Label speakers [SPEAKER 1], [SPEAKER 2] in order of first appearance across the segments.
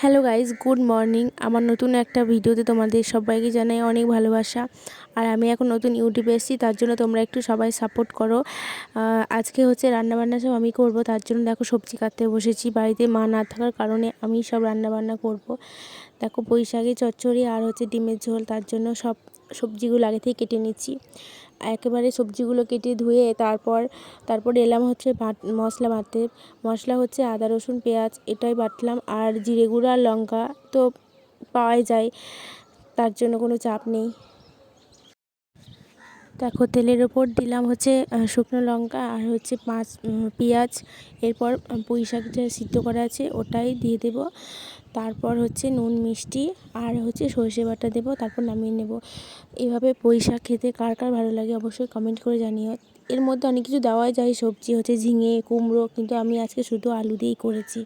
[SPEAKER 1] Hello guys, good morning. আমার নতুন একটা ভিডিওতে তোমাদের সবাইকে জানাই অনেক ভালোবাসা। আর আমি এখন নতুন ইউটিউবে এসেছি, তার জন্য তোমরা একটু সবাই সাপোর্ট করো। আজকে হচ্ছে রান্নাবান্না সব আমি করব, তার জন্য দেখো সবজি কাটতে বসেছি। বাড়িতে মা না থাকার কারণে আমি সব রান্নাবান্না করব। দেখো পুঁই শাকের চচ্চড়ি আর হচ্ছে ডিমের ঝোল, তার জন্য সব সবজিগুলো আগে থেকে কেটে নিচ্ছি। একেবারে সবজিগুলো কেটে ধুয়ে তারপর এলাম হচ্ছে মশলা বাটতে। মশলা হচ্ছে আদা রসুন পেঁয়াজ এটাই বাটলাম, আর জিরে গুঁড়ো আর লঙ্কা তো পাওয়াই যায়, তার জন্য কোনো চাপ নেই। দেখো তেলের ওপর দিলাম হচ্ছে শুকনো লঙ্কা আর হচ্ছে পেঁয়াজ। এরপর পুঁই শাক যা সিদ্ধ করা আছে ওটাই দিয়ে দেব। তারপর হচ্ছে নুন মিষ্টি আর হচ্ছে সর্ষে বাটা দেবো, তারপর নামিয়ে নেব। এভাবে পুঁই শাক খেতে কার কার ভালো লাগে অবশ্যই কমেন্ট করে জানিও। এর মধ্যে অনেক কিছু দেওয়াই যায়, সবজি হচ্ছে ঝিঙে কুমড়ো, কিন্তু আমি আজকে শুধু আলু দিয়েই করেছি।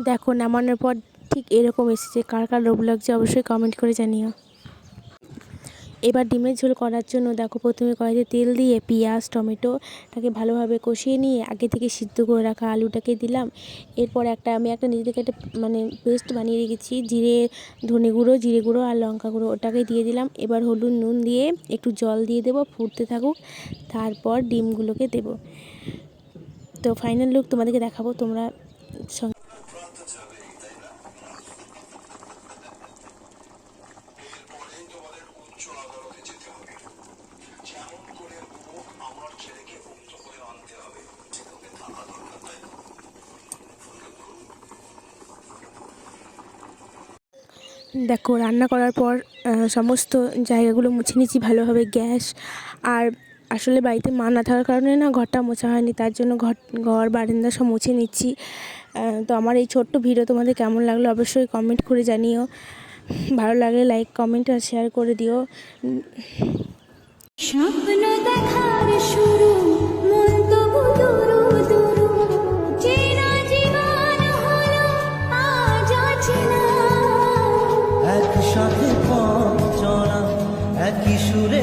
[SPEAKER 1] দেখো নামানোর পর ঠিক এরকম এসেছে, কার কার লোভ লাগছে অবশ্যই কমেন্ট করে জানিও। এবার ডিমের ঝোল করার জন্য দেখো প্রথমে কড়াইতে তেল দিয়ে পেঁয়াজ টমেটোটাকে ভালোভাবে কষিয়ে নিয়ে আগে থেকে সিদ্ধ করে রাখা আলুটাকে দিলাম। এরপর আমি একটা নিজে থেকে একটা পেস্ট বানিয়ে রেখেছি, ধনে গুঁড়ো আর লঙ্কা গুঁড়ো, ওটাকে দিয়ে দিলাম। এবার হলুদ নুন দিয়ে একটু জল দিয়ে দেবো, ফুটতে থাকুক। তারপর ডিমগুলোকে দেবো। তো ফাইনাল লুক তোমাদেরকে দেখাবো, তোমরা দেখো রান্না করার পর সমস্ত জায়গাগুলো মুছে নিচ্ছি ভালোভাবে, গ্যাস। আর আসলে বাড়িতে মা না থাকার কারণে না ঘরটা মোছা হয়নি, তার জন্য ঘর বারান্দা সব মুছে নিচ্ছি। তো আমার এই ছোট্ট ভিডিও তোমাদের কেমন লাগলো অবশ্যই কমেন্ট করে জানিও। ভালো লাগলে লাইক কমেন্ট আর শেয়ার করে দিও।
[SPEAKER 2] স্বপ্ন দেখার শুরু মন তবু দুরু দুরু, চেনা জীবন হলো আজ অচেনা।
[SPEAKER 3] একসাথে পথ চলা একই সুরে